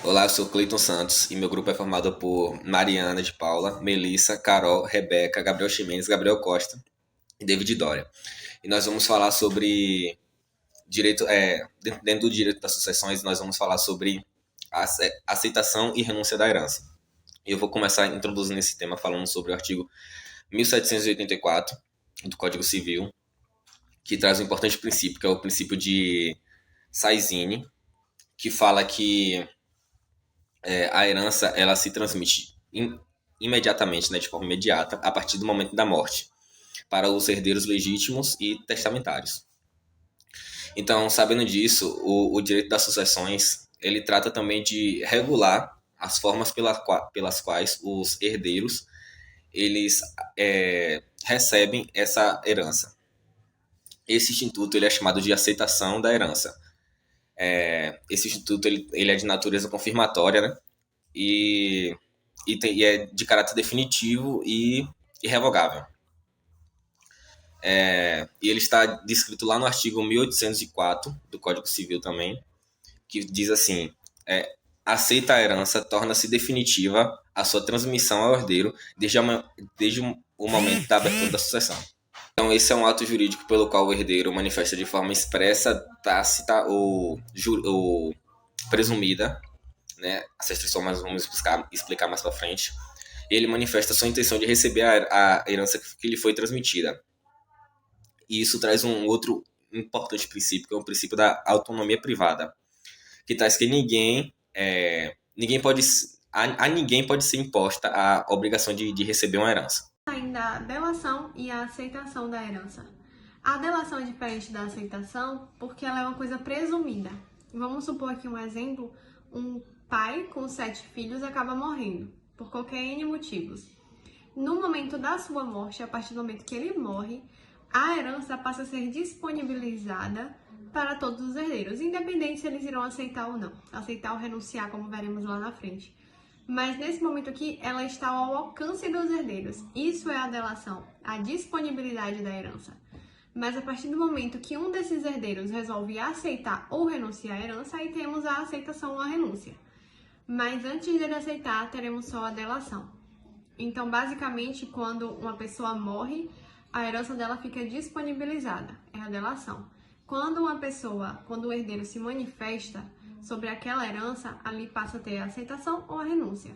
Olá, eu sou Cleiton Santos e meu grupo é formado por Mariana de Paula, Melissa, Carol, Rebeca, Gabriel Ximenes, Gabriel Costa e David Dória. E nós vamos falar sobre direito, dentro do direito das sucessões, nós vamos falar sobre aceitação e renúncia da herança. Eu vou começar introduzindo esse tema falando sobre o artigo 1784 do Código Civil, que traz um importante princípio, que é o princípio de Saizine, que fala que a herança ela se transmite imediatamente, né, de forma imediata, a partir do momento da morte, para os herdeiros legítimos e testamentários. Então, sabendo disso, o direito das sucessões ele trata também de regular as formas pelas quais os herdeiros eles recebem essa herança. Esse instituto ele é chamado de aceitação da herança. Esse instituto ele é de natureza confirmatória, né? E é de caráter definitivo e irrevogável. E ele está descrito lá no artigo 1804 do Código Civil também, que diz assim: aceita a herança, torna-se definitiva a sua transmissão ao herdeiro desde o momento da abertura da sucessão. Então, esse é um ato jurídico pelo qual o herdeiro manifesta de forma expressa, tácita ou presumida, né? Essas três formas vamos explicar mais para frente. Ele manifesta sua intenção de receber a herança que lhe foi transmitida. E isso traz um outro importante princípio, que é o princípio da autonomia privada, que traz que ninguém pode ser imposta a obrigação de receber uma herança. Ainda a delação e a aceitação da herança. A delação é diferente da aceitação porque ela é uma coisa presumida. Vamos supor aqui um exemplo: um pai com 7 filhos acaba morrendo por qualquer N motivos. No momento da sua morte, a partir do momento que ele morre, a herança passa a ser disponibilizada para todos os herdeiros, independente se eles irão aceitar ou não, aceitar ou renunciar, como veremos lá na frente. Mas nesse momento aqui, ela está ao alcance dos herdeiros. Isso é a delação, a disponibilidade da herança. Mas a partir do momento que um desses herdeiros resolve aceitar ou renunciar à herança, aí temos a aceitação ou a renúncia. Mas antes dele aceitar, teremos só a delação. Então, basicamente, quando uma pessoa morre, a herança dela fica disponibilizada, é a delação. Quando o herdeiro se manifesta sobre aquela herança, ali passa a ter a aceitação ou a renúncia.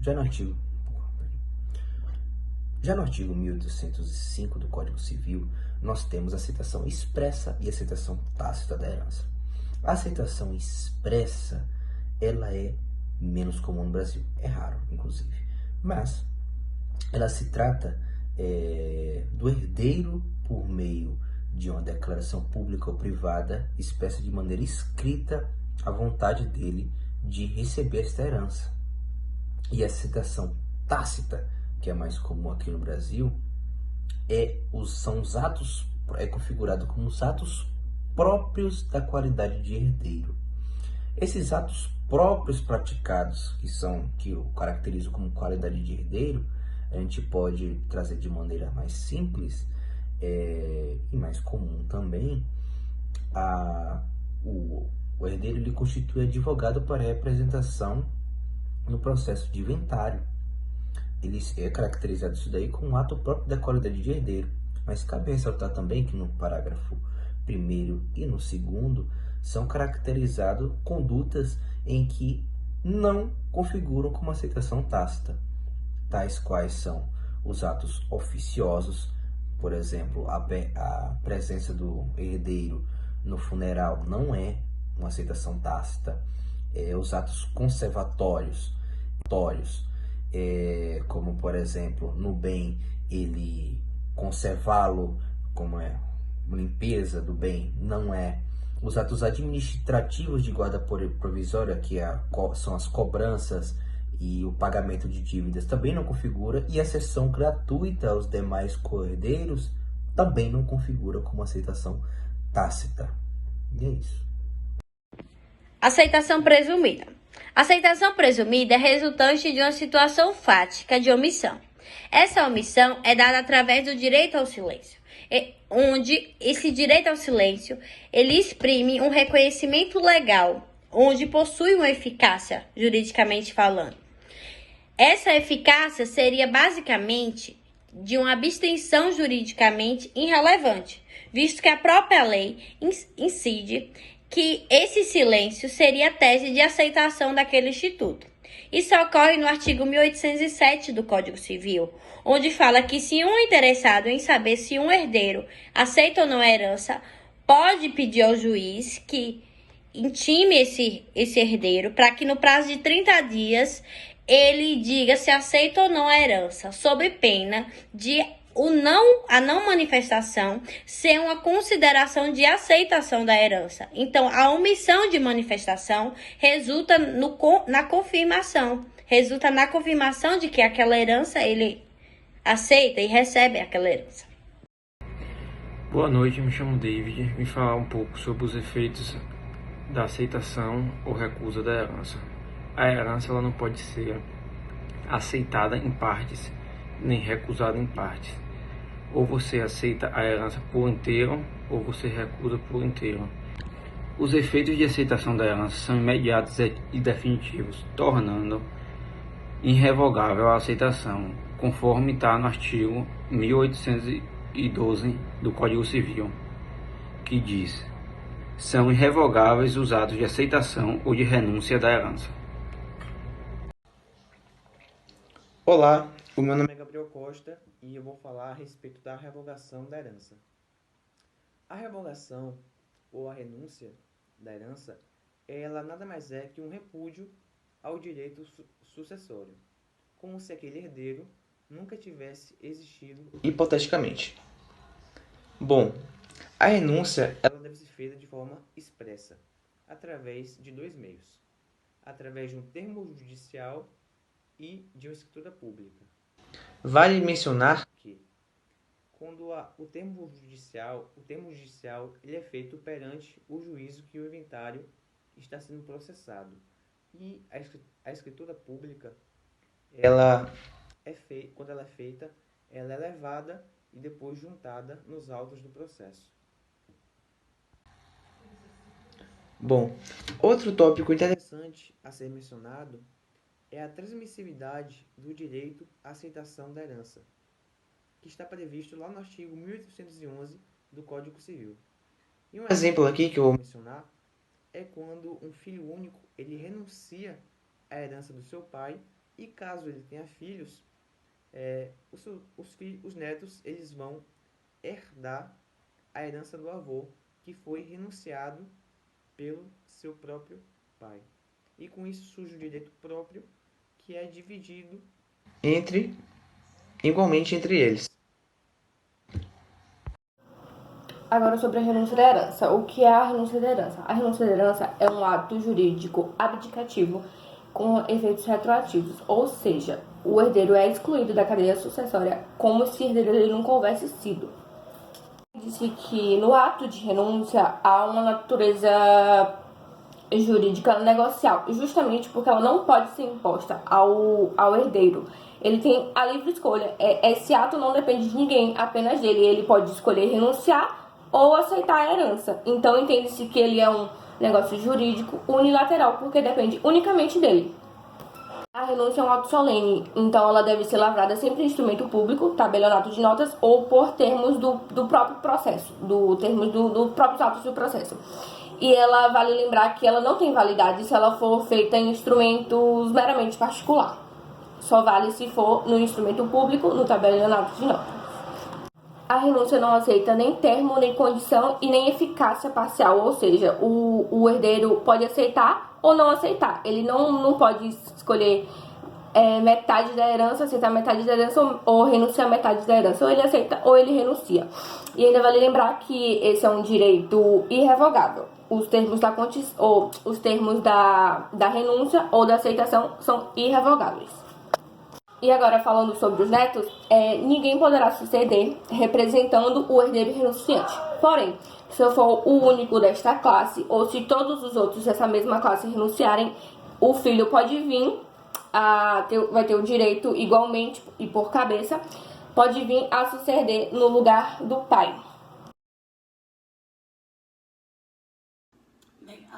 Já no artigo 1805 do Código Civil, nós temos a aceitação expressa e a aceitação tácita da herança. A aceitação expressa, ela é menos comum no Brasil, é raro, inclusive, mas ela se trata do herdeiro por meio de uma declaração pública ou privada, expressa de maneira escrita a vontade dele de receber esta herança. E a aceitação tácita, que é mais comum aqui no Brasil, é configurado como os atos próprios da qualidade de herdeiro. Esses atos próprios praticados, que eu caracterizo como qualidade de herdeiro, a gente pode trazer de maneira mais simples e mais comum também. O herdeiro ele constitui advogado para representação no processo de inventário. Ele é caracterizado isso daí como um ato próprio da qualidade de herdeiro. Mas cabe ressaltar também que no parágrafo 1º e no 2º são caracterizadas condutas em que não configuram como aceitação tácita, tais quais são os atos oficiosos. Por exemplo, a presença do herdeiro no funeral não é uma aceitação tácita. Os atos conservatórios, como por exemplo, no bem, ele conservá-lo, como é limpeza do bem, não é. Os atos administrativos de guarda provisória, que são as cobranças e o pagamento de dívidas, também não configura, e a cessão gratuita aos demais co-herdeiros também não configura como aceitação tácita. E é isso. Aceitação presumida. Aceitação presumida é resultante de uma situação fática de omissão. Essa omissão é dada através do direito ao silêncio, onde esse direito ao silêncio ele exprime um reconhecimento legal onde possui uma eficácia, juridicamente falando. Essa eficácia seria basicamente de uma abstenção juridicamente irrelevante, visto que a própria lei incide que esse silêncio seria a tese de aceitação daquele instituto. Isso ocorre no artigo 1807 do Código Civil, onde fala que se um interessado em saber se um herdeiro aceita ou não a herança, pode pedir ao juiz que intime esse herdeiro para que no prazo de 30 dias ele diga se aceita ou não a herança, sob pena de a não manifestação ser uma consideração de aceitação da herança. Então, a omissão de manifestação resulta na confirmação de que aquela herança ele aceita e recebe aquela herança. Boa noite, me chamo David. Vim falar um pouco sobre os efeitos da aceitação ou recusa da herança. A herança ela não pode ser aceitada em partes, nem recusada em partes. Ou você aceita a herança por inteiro, ou você recusa por inteiro. Os efeitos de aceitação da herança são imediatos e definitivos, tornando irrevogável a aceitação, conforme está no artigo 1812 do Código Civil, que diz: são irrevogáveis os atos de aceitação ou de renúncia da herança. Olá, o meu nome é Gabriel Costa e eu vou falar a respeito da revogação da herança. A revogação ou a renúncia da herança, ela nada mais é que um repúdio ao direito sucessório, como se aquele herdeiro nunca tivesse existido hipoteticamente. Bom, a renúncia ela deve ser feita de forma expressa, através de dois meios: através de um termo judicial e de uma escritura pública. Vale mencionar que, quando o termo judicial ele é feito perante o juízo que o inventário está sendo processado, e a escritura pública, quando ela é feita, ela é levada e depois juntada nos autos do processo. Bom, outro tópico interessante a ser mencionado é a transmissibilidade do direito à aceitação da herança, que está previsto lá no artigo 1811 do Código Civil. E um exemplo aqui que eu vou mencionar é quando um filho único ele renuncia à herança do seu pai, e caso ele tenha filhos, os netos eles vão herdar a herança do avô que foi renunciado pelo seu próprio pai. E com isso surge o direito próprio, que é dividido igualmente entre eles. Agora sobre a renúncia da herança. O que é a renúncia da herança? A renúncia da herança é um ato jurídico abdicativo com efeitos retroativos, ou seja, o herdeiro é excluído da cadeia sucessória como se herdeiro ele nunca houvesse sido. Disse que no ato de renúncia há uma natureza jurídica negocial, justamente porque ela não pode ser imposta ao herdeiro. Ele tem a livre escolha. Esse ato não depende de ninguém, apenas dele. Ele pode escolher renunciar ou aceitar a herança. Então entende-se que ele é um negócio jurídico unilateral, porque depende unicamente dele. A renúncia é um ato solene, então ela deve ser lavrada sempre em instrumento público, tabelionato de notas, ou por termos do próprio processo, termos dos próprios atos do processo. E ela, vale lembrar que ela não tem validade se ela for feita em instrumentos meramente particular. Só vale se for no instrumento público, no tabelionato de notas. A renúncia não aceita nem termo, nem condição e nem eficácia parcial, ou seja, o herdeiro pode aceitar ou não aceitar. Ele não pode escolher metade da herança, aceitar metade da herança ou renunciar a metade da herança. Ou ele aceita ou ele renuncia. E ainda vale lembrar que esse é um direito irrevogável. Os termos da renúncia ou da aceitação são irrevogáveis. E agora falando sobre os netos, ninguém poderá suceder representando o herdeiro renunciante. Porém, se eu for o único desta classe, ou se todos os outros dessa mesma classe renunciarem, o filho pode vir, vai ter o direito igualmente e por cabeça, pode vir a suceder no lugar do pai.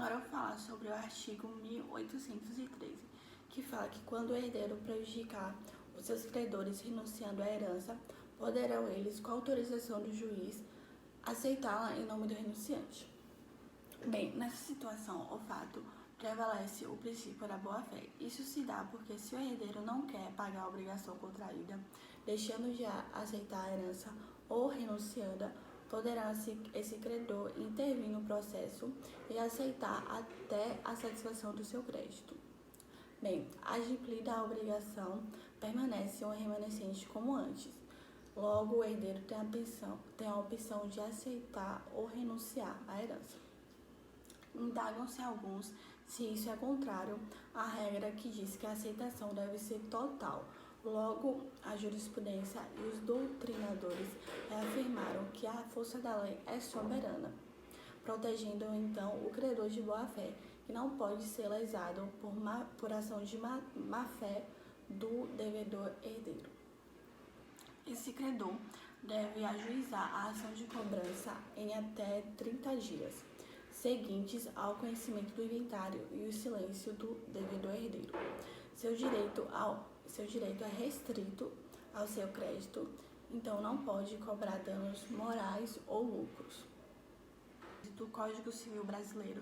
Agora eu vou falar sobre o artigo 1813, que fala que quando o herdeiro prejudicar os seus credores renunciando à herança, poderão eles, com autorização do juiz, aceitá-la em nome do renunciante. Bem, nessa situação, o fato prevalece o princípio da boa-fé. Isso se dá porque se o herdeiro não quer pagar a obrigação contraída, deixando de aceitar a herança ou renunciando, poderá esse credor intervir no processo e aceitar até a satisfação do seu crédito. Bem, adimplida a obrigação, permanece um remanescente como antes. Logo, o herdeiro tem a opção de aceitar ou renunciar à herança. Indagam-se alguns se isso é contrário à regra que diz que a aceitação deve ser total. Logo, a jurisprudência e os doutrinadores reafirmaram que a força da lei é soberana, protegendo então o credor de boa-fé, que não pode ser lesado por ação de má-fé do devedor herdeiro. Esse credor deve ajuizar a ação de cobrança em até 30 dias, seguintes ao conhecimento do inventário e o silêncio do devedor herdeiro. Seu direito é restrito ao seu crédito, então não pode cobrar danos morais ou lucros. O Código Civil Brasileiro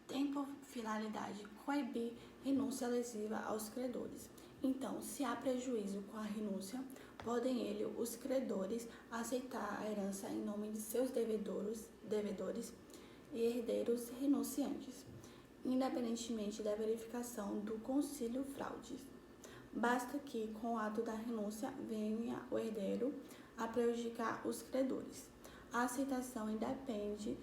tem por finalidade coibir renúncia lesiva aos credores. Então, se há prejuízo com a renúncia, podem os credores aceitar a herança em nome de seus devedores e herdeiros renunciantes, independentemente da verificação do concílio fraudes. Basta que, com o ato da renúncia, venha o herdeiro a prejudicar os credores. A aceitação independe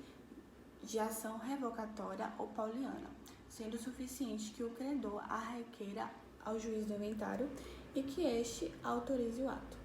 de ação revocatória ou pauliana, sendo suficiente que o credor a requeira ao juiz do inventário e que este autorize o ato.